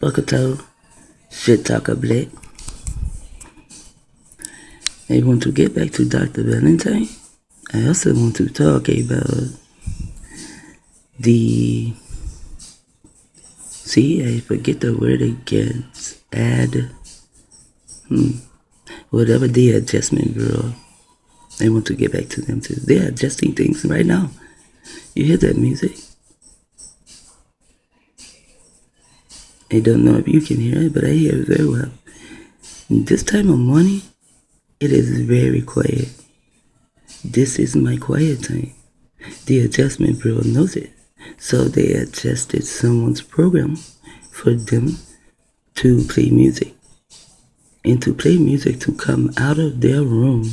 Buckato, Shit Talker Black. I want to get back to Dr. Valentine. I also want to talk about the... See, I forget the word again. Whatever the Adjustment Bureau. I want to get back to them too. They're adjusting things right now. You hear that music? I don't know if you can hear it, but I hear it very well. This time of morning, it is very quiet. This is my quiet time. The Adjustment Bureau knows it. So they adjusted someone's program for them to play music. And to play music to come out of their room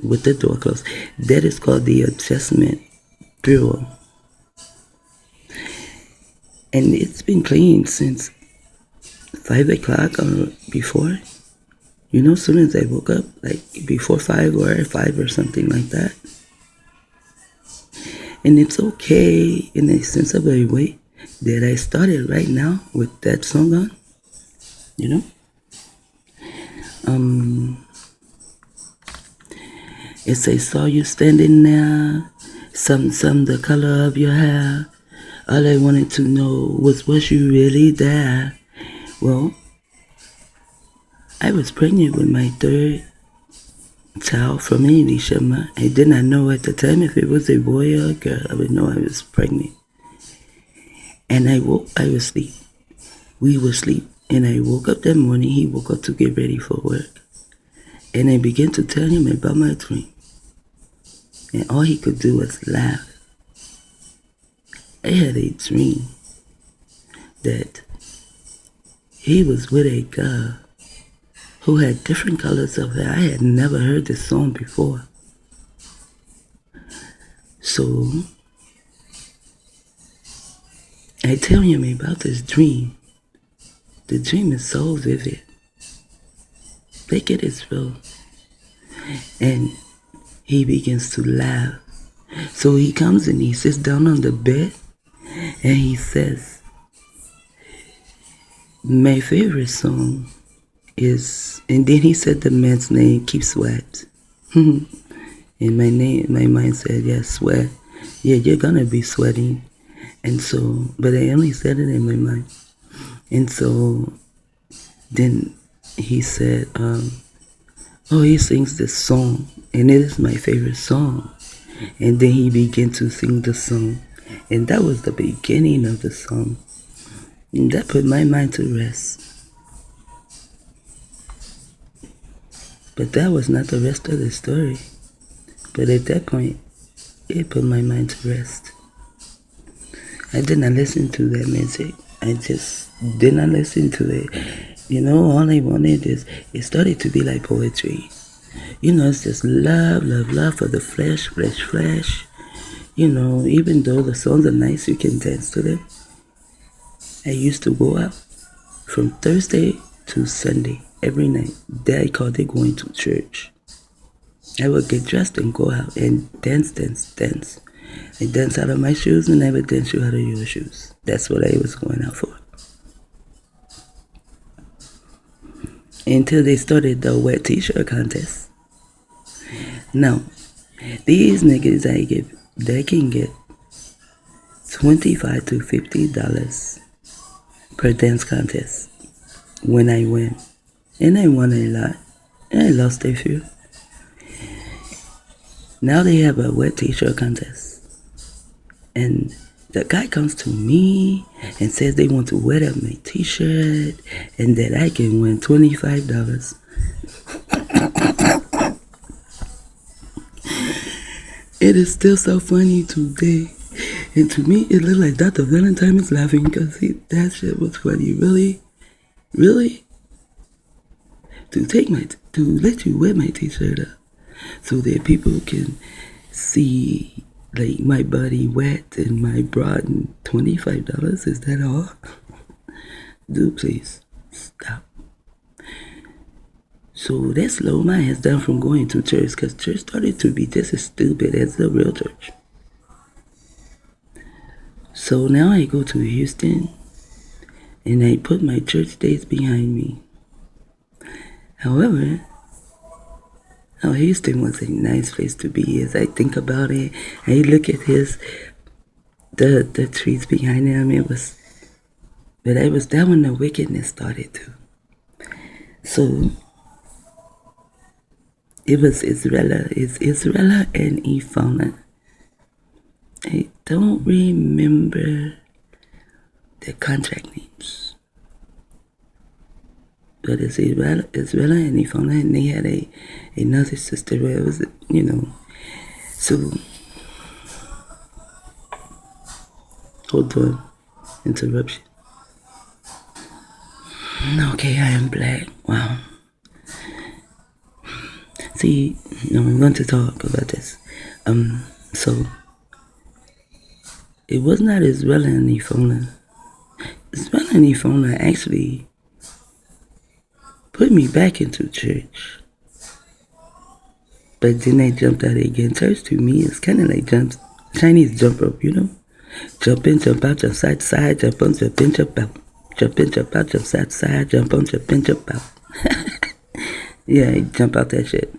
with the door closed. That is called the Adjustment Bureau. And it's been playing since 5 o'clock or before. You know, as soon as I woke up, like before 5 or 5 or something like that. And it's okay in a sense of a way that I started right now with that song on. You know? It's I saw you standing there, some the color of your hair. All I wanted to know was you really there? Well, I was pregnant with my third child from Alicia. I did not know at the time if it was a boy or a girl. I would know I was pregnant. And I was asleep. We were asleep. And I woke up that morning. He woke up to get ready for work. And I began to tell him about my dream. And all he could do was laugh. I had a dream that he was with a girl who had different colors of hair. I had never heard this song before. So I tell him about this dream. The dream is so vivid. Think it is real. And he begins to laugh. So he comes and he sits down on the bed and he says, my favorite song is, and then he said the man's name, Keep Sweat. And my mind said, yes, sweat. Yeah, you're gonna be sweating. And so, but I only said it in my mind. And so then he said, he sings this song, and it is my favorite song. And then he began to sing the song, and that was the beginning of the song. And that put my mind to rest. But that was not the rest of the story. But at that point, it put my mind to rest. I did not listen to that music. I just did not listen to it. You know, all I wanted is, it started to be like poetry. You know, it's just love, love, love for the flesh, flesh, flesh. You know, even though the songs are nice, you can dance to them. I used to go out from Thursday to Sunday every night. That I called it going to church. I would get dressed and go out and dance, dance, dance. I dance out of my shoes and I would dance you out of your shoes. That's what I was going out for. Until they started the wet t-shirt contest. Now, these niggas they can get $25 to $50 per dance contest when I win. And I won a lot. And I lost a few. Now they have a wet t-shirt contest. And the guy comes to me and says they want to wet up my t-shirt and that I can win $25. It is still so funny today. And to me, it looked like Dr. Valentine is laughing because that shit was funny. Really? Really? To let you wear my t-shirt up so that people can see like my body wet and my bra and $25? Is that all? Do please stop. So that slowed my ass down from going to church because church started to be just as stupid as the real church. So now I go to Houston and I put my church days behind me. However, Houston was a nice place to be. As I think about it, I look at the trees behind him. But it was that when the wickedness started too. So it was Israela and Ifana. I don't remember their contract names. But it's Israela and Ifana, and they had another sister where it was, so hold on, interruption. Okay, I am black. Wow. See, I'm going to talk about this. So it was not Israela and Ifana. Israela and Ifana actually put me back into church. But then they jumped out again. Church to me is kind of like Chinese jump rope, Jump in, jump out, jump side to side, jump on, jump in, jump out. Jump in, jump out, jump side to side, jump on, jump in, jump out. Yeah, I jump out that shit.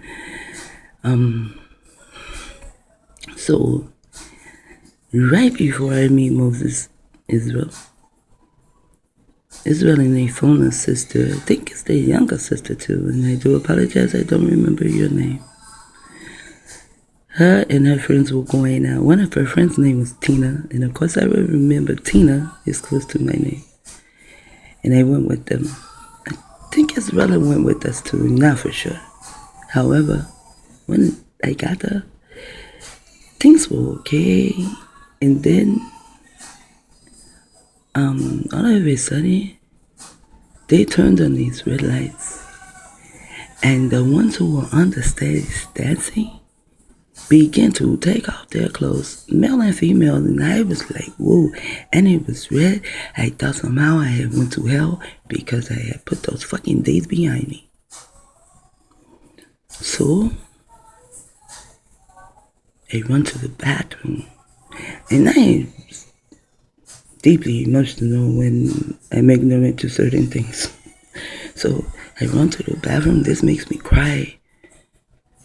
So right before I meet Moses, Israel and Iphona's sister, I think it's their younger sister too, and I do apologize, I don't remember your name. Her and her friends were going out. One of her friends' name was Tina, and of course I will remember Tina is close to my name. And I went with them. I think Israel went with us too, not for sure. However, when I got there, things were okay. And then, all of a sudden, they turned on these red lights. And the ones who were on the stage dancing began to take off their clothes, male and female, and I was like, whoa. And it was red. I thought somehow I had went to hell because I had put those fucking days behind me. So I run to the bathroom, and I am deeply emotional when I'm ignorant to certain things. So I run to the bathroom. This makes me cry.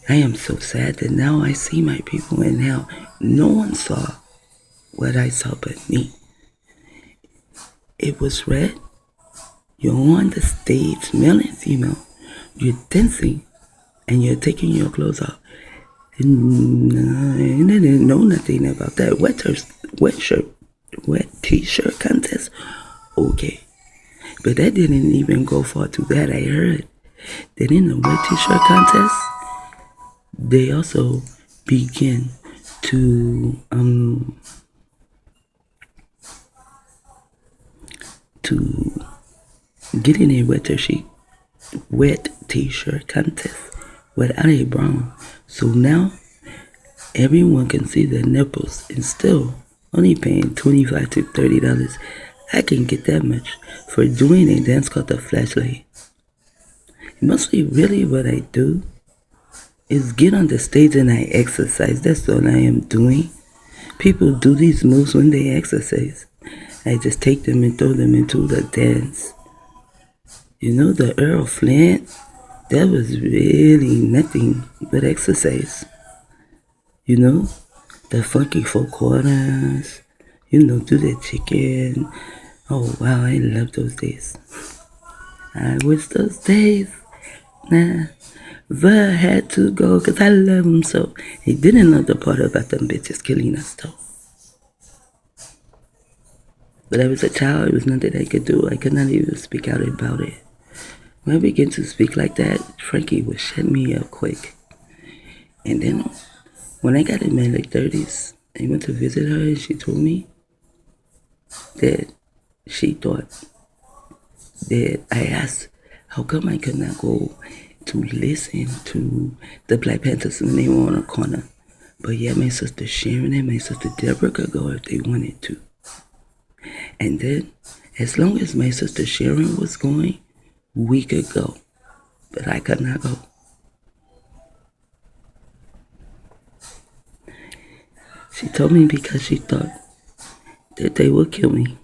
I am so sad that now I see my people in hell. No one saw what I saw but me. It was red. You're on the stage, male and female. You're dancing and you're taking your clothes off. And I didn't know nothing about that. Wet t-shirt contest. Okay. But that didn't even go far to that. I heard that in the wet t-shirt contest, they also begin to get in a wet t-shirt contest without a bra. So now everyone can see their nipples, and still only paying $25 to $30. I can get that much for doing a dance called the flashlight. Mostly really what I do is get on the stage and I exercise. That's all I am doing. People do these moves when they exercise. I just take them and throw them into the dance. The Earl Flint, that was really nothing but exercise. The funky four quarters, do the chicken. Oh wow, I love those days. I wish those days never had to go, cause I love them so. He didn't know the part about them bitches killing us though. But I was a child, it was nothing I could do. I could not even speak out about it. When I began to speak like that, Frankie would shut me up quick. And then when I got in my late 30s, I went to visit her and she told me that she thought that I asked how come I could not go to listen to the Black Panthers when they were on a corner. But yeah, my sister Sharon and my sister Deborah could go if they wanted to. And then, as long as my sister Sharon was going, we could go. But I could not go. She told me because she thought that they would kill me.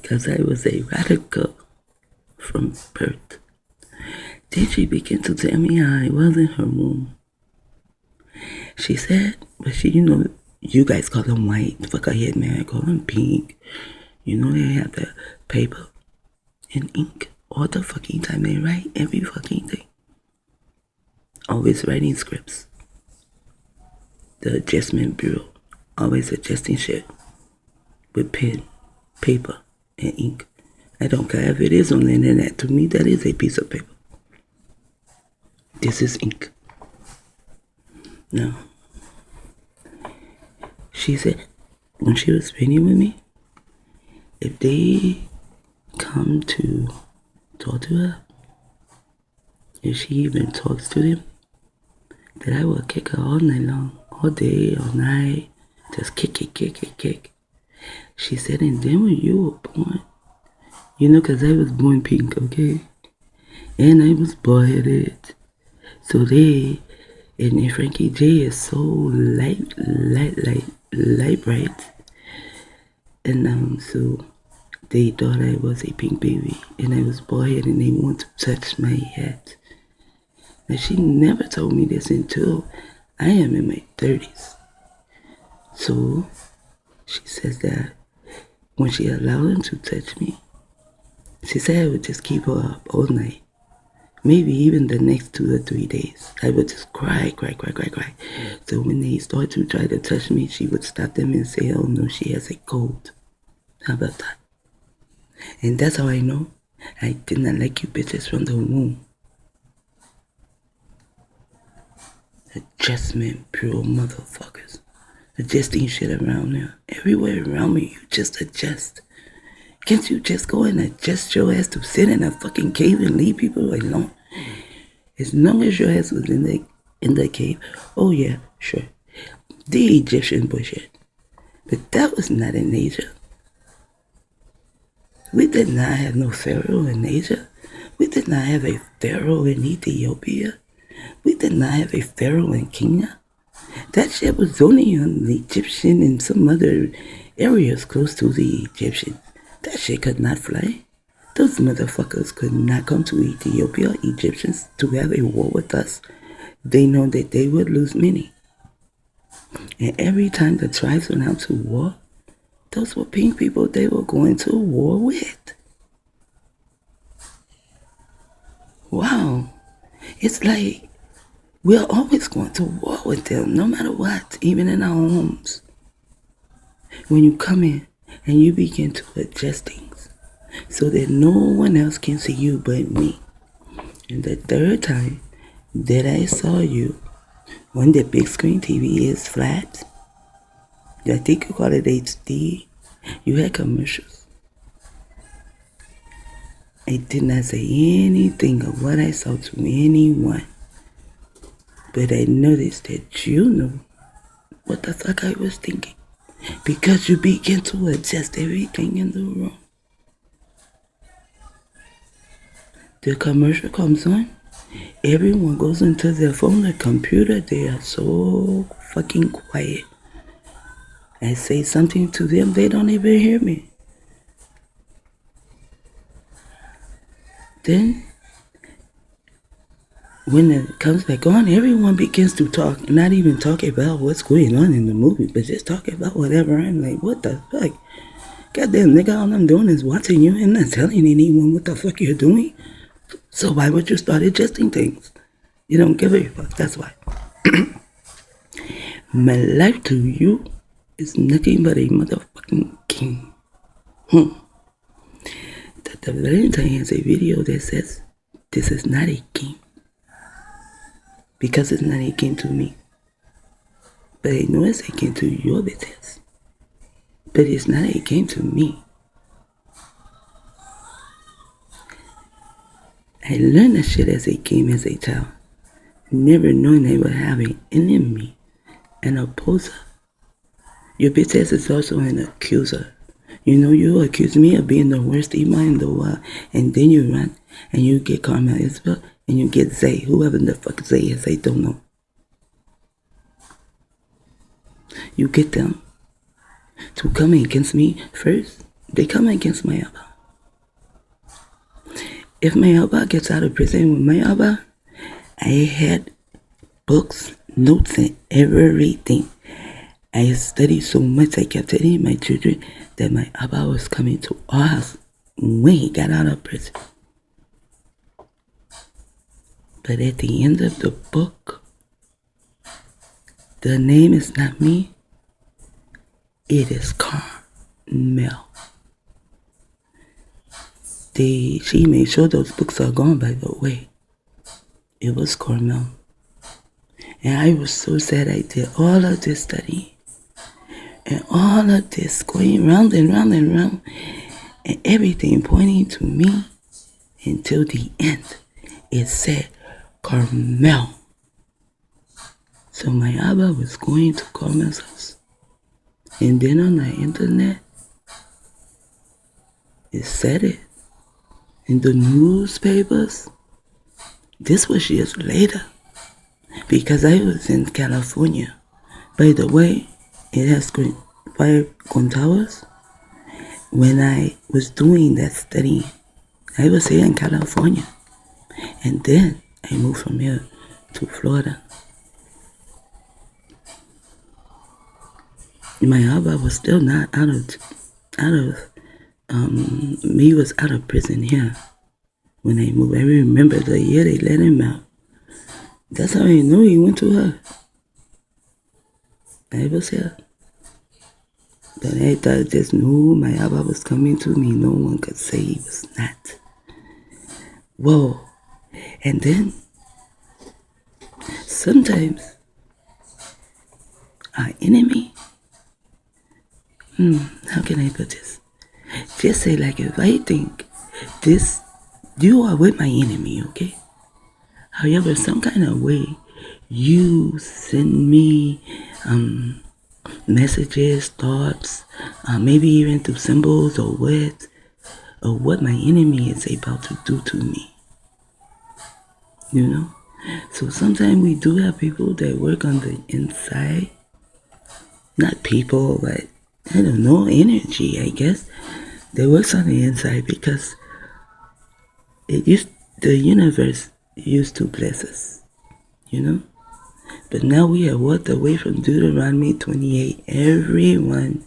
because I was a radical from birth. Then she began to tell me how I was in her womb. She said, but you guys call them white. Fuck ahead, man. I call them pink. They have the paper and ink all the fucking time. They write every fucking thing. Always writing scripts. The Adjustment Bureau. Always adjusting shit with pen, paper, and ink. I don't care if it is on the internet. To me, that is a piece of paper. This is ink. No. She said, when she was painting with me, if they come to talk to her, if she even talks to them, that I will kick her all night long, all day, all night, just kick. She said, and then when you were born, because I was born pink, okay? And I was bald-headed. So and then Frankie J is so light bright. And so they thought I was a pink baby. And I was bald-headed and they want to touch my head. Now she never told me this until I am in my 30s. So she says that when she allowed them to touch me, she said I would just keep her up all night. Maybe even the next 2 or 3 days. I would just cry. So when they start to try to touch me, she would stop them and say, oh no, she has a cold. How about that? And that's how I know I did not like you bitches from the womb. Adjustment Bureau motherfuckers. Adjusting shit around there. Everywhere around me, you just adjust. Can't you just go and adjust your ass to sit in a fucking cave and leave people alone? As long as your ass was in the cave, oh yeah, sure. The Egyptian bullshit. But that was not in Asia. We did not have no pharaoh in Asia. We did not have a pharaoh in Ethiopia. We did not have a pharaoh in Kenya. That shit was only on the Egyptian and some other areas close to the Egyptians. That shit could not fly. Those motherfuckers could not come to Ethiopia, Egyptians, to have a war with us. They know that they would lose many. And every time the tribes went out to war, those were pink people they were going to war with. Wow. It's like we're always going to war with them, no matter what, even in our homes. When you come in, and you begin to adjust things so that no one else can see you but me. And the third time that I saw you, when the big screen TV is flat, I think you call it HD, you had commercials. I did not say anything of what I saw to anyone, but I noticed that you knew what the fuck I was thinking. Because you begin to adjust everything in the room. The commercial comes on. Everyone goes into their phone or computer. They are so fucking quiet. I say something to them, they don't even hear me. Then, when it comes back on, everyone begins to talk, not even talk about what's going on in the movie, but just talk about whatever. I'm like, what the fuck? Goddamn, nigga, all I'm doing is watching you and not telling anyone what the fuck you're doing. So why would you start adjusting things? You don't give a fuck, that's why. My life to you is nothing but a motherfucking king. The Valentine has a video that says, this is not a king. Because it's not a king to me. But I know it's a king to your business. But it's not a king to me. I learned that shit as a game as a child. Never knowing I would have an enemy, an opposer. Your bitch ass is also an accuser. You accuse me of being the worst emo in the world, and then you run, and you get Carmel Isabel, and you get Zay, whoever the fuck Zay is, I don't know. You get them to come against me first, They come against my Abba. If my Abba gets out of prison with my Abba, I had books, notes, and everything. I studied so much, I kept telling my children that my Abba was coming to our house when he got out of prison. But at the end of the book, the name is not me, it is Carmel. She made sure those books are gone, by the way. It was Carmel. And I was so sad I did all of this studying. And all of this going round and round and round. And everything pointing to me until the end. It said Carmel. So my Abba was going to Carmel's house. And then on the internet, it said it. In the newspapers. This was years later. Because I was in California. By the way, it has 5 contawas. When I was doing that study, I was here in California. And then I moved from here to Florida. My Abba was still not he was out of prison here when I moved. I remember the year they let him out. That's how I knew he went to her. I was here. But I thought just knew my Abba was coming to me. No one could say he was not. Whoa. And then, sometimes, our enemy, how can I put this? Just say like if I think this, you are with my enemy, okay? However, some kind of way, you send me messages, thoughts, maybe even through symbols or words of what my enemy is about to do to me. You know? So sometimes we do have people that work on the inside. Not people, but I don't know, energy, I guess. That works on the inside because the universe used to bless us, you know? But now we have walked away from Deuteronomy 28. Everyone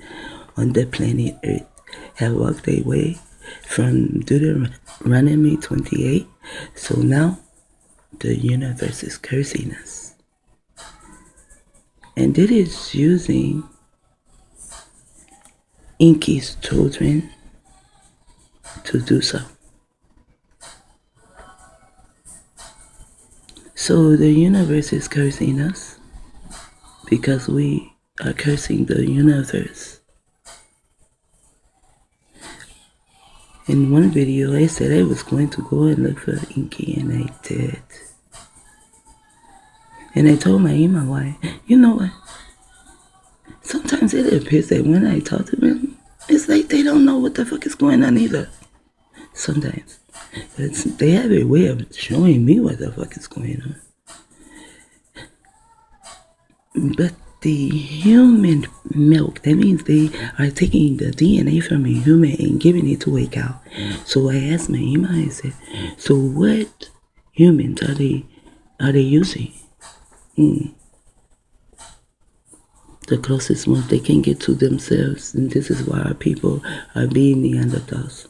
on the planet Earth have walked away from Deuteronomy 28. So now the universe is cursing us. And it is using Inky's children to do so. So the universe is cursing us because we are cursing the universe. In one video, I said I was going to go and look for Inky, and I did. And I told my Ima why. You know what? Sometimes it appears that when I talk to them, it's like they don't know what the fuck is going on either. Sometimes. They have a way of showing me what the fuck is going on. But the human milk, that means they are taking the DNA from a human and giving it to a cow. So I asked my Ima, I said, so what humans are they using? The closest ones they can get to themselves, and this is why our people are being Neanderthals.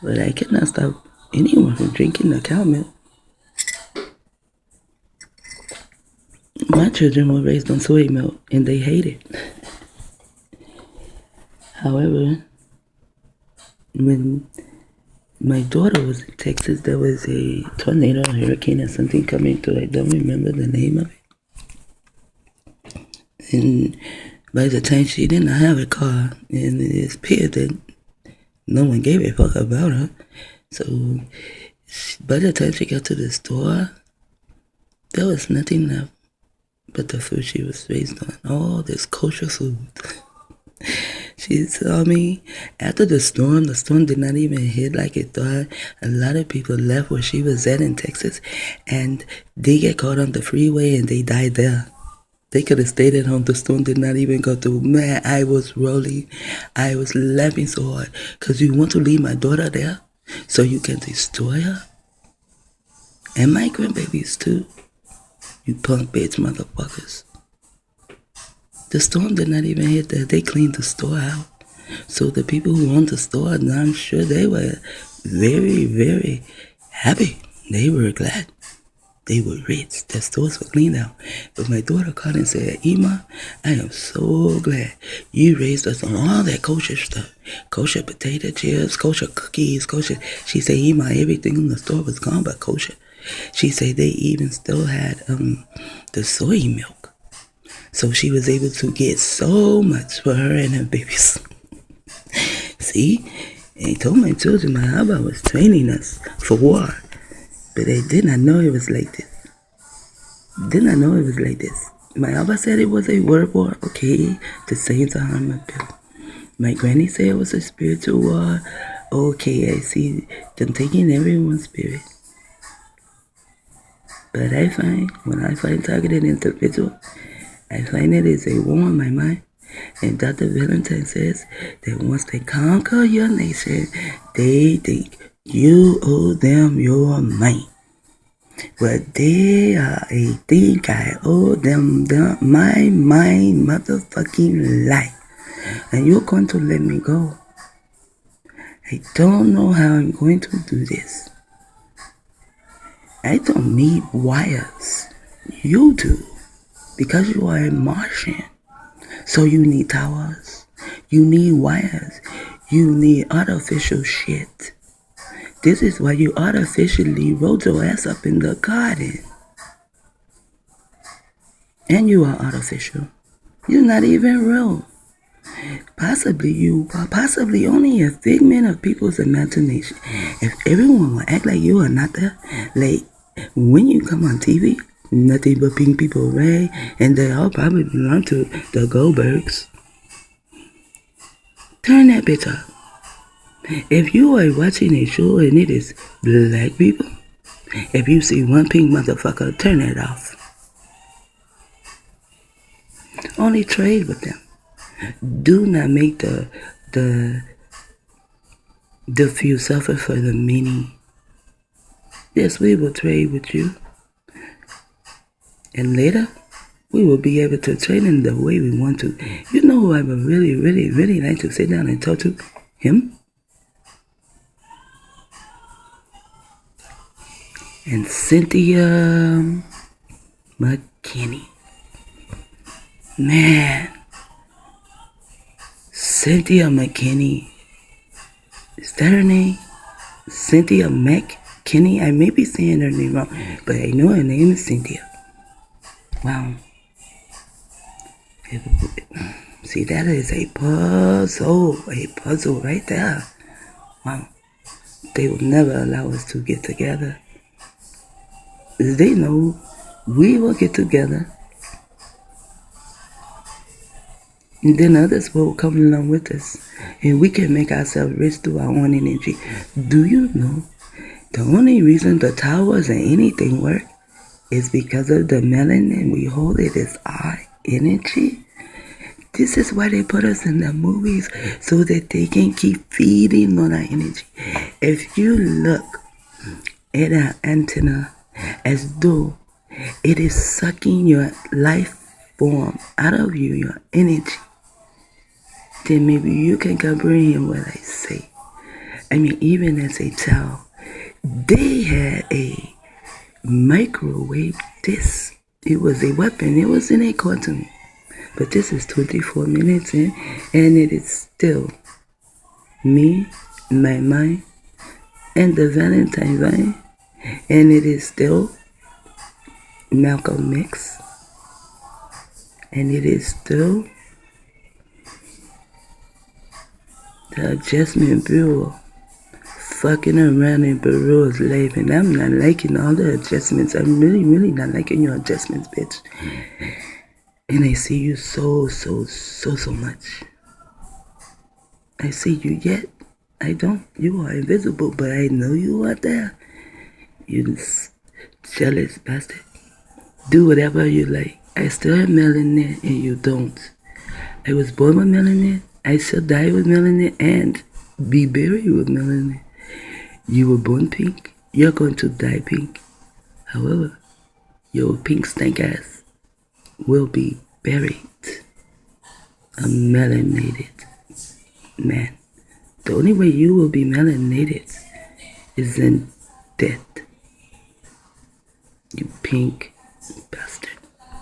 But I cannot stop anyone from drinking the cow milk. My children were raised on soy milk, and they hate it. However, when my daughter was in Texas, there was a tornado, a hurricane, or something coming through. I don't remember the name of it. And by the time she didn't have a car, and it appeared that no one gave a fuck about her. So by the time she got to the store, there was nothing left but the food she was raised on. All this kosher food. She saw me after the storm did not even hit like it thought. A lot of people left where she was at in Texas, and they get caught on the freeway and they died there. They could have stayed at home. The storm did not even go through. Man, I was rolling. I was laughing so hard. Because you want to leave my daughter there so you can destroy her? And my grandbabies too. You punk bitch motherfuckers. The storm did not even hit there. They cleaned the store out. So the people who owned the store, I'm sure they were very, very happy. They were glad. They were rich. Their stores were cleaned out. But my daughter called and said, Ima, I am so glad you raised us on all that kosher stuff. Kosher potato chips, kosher cookies, kosher. She said, Ima, everything in the store was gone but kosher. She said they even still had the soy milk. So she was able to get so much for her and her babies. See? They told my children my Abba was training us for war. But they did not know it was like this. Did not know it was like this. My Abba said it was a word war. Okay, the saints are on my bill. My granny said it was a spiritual war. Okay, I see them taking everyone's spirit. But I find, when I find targeted individual, I find it is a war in my mind. And Dr. Valentine says that once they conquer your nation, they think you owe them your money. But they are a think I owe them my motherfucking life. And you're going to let me go. I don't know how I'm going to do this. I don't need wires. You do. Because you are a Martian. So you need towers. You need wires. You need artificial shit. This is why you artificially rolled your ass up in the garden. And you are artificial. You're not even real. Possibly you are possibly only a figment of people's imagination. If everyone will act like you are not there, like when you come on TV, nothing but pink people, right? And they all probably belong to the Goldbergs. Turn that bitch up. If you are watching a show and it is black people, if you see one pink motherfucker, turn it off. Only trade with them. Do not make the few suffer for the many. Yes, we will trade with you. And later, we will be able to trade in the way we want to. You know who I would really, really, really like to sit down and talk to? Him. And Cynthia McKinney. Man. Cynthia McKinney. Is that her name? Cynthia McKinney? I may be saying her name wrong, but I know her name is Cynthia. Wow. See, that is a puzzle right there. Wow. They will never allow us to get together. They know we will get together. And then others will come along with us. And we can make ourselves rich through our own energy. Do you know the only reason the towers and anything work is because of the melanin we hold it as our energy? This is why they put us in the movies, so that they can keep feeding on our energy. If you look at our antenna as though it is sucking your life form out of you, your energy, then maybe you can comprehend what I say. I mean, even as a child, they had a microwave disc. It was a weapon. It was in a cartoon. But this is 24 minutes in, and it is still me, my mind, and the Valentine vine, and it is still Malcolm X, and it is still the Adjustment Bureau fucking around in Bureau's life, and I'm not liking all the adjustments. I'm really, really not liking your adjustments, bitch. And I see you so much. I see you yet. I don't. You are invisible, but I know you are there. You jealous bastard. Do whatever you like. I still have melanin and you don't. I was born with melanin, I shall die with melanin, and be buried with melanin. You were born pink, you're going to die pink. However, your pink stank ass will be buried. A melanated man. The only way you will be melanated is in death. You pink bastard.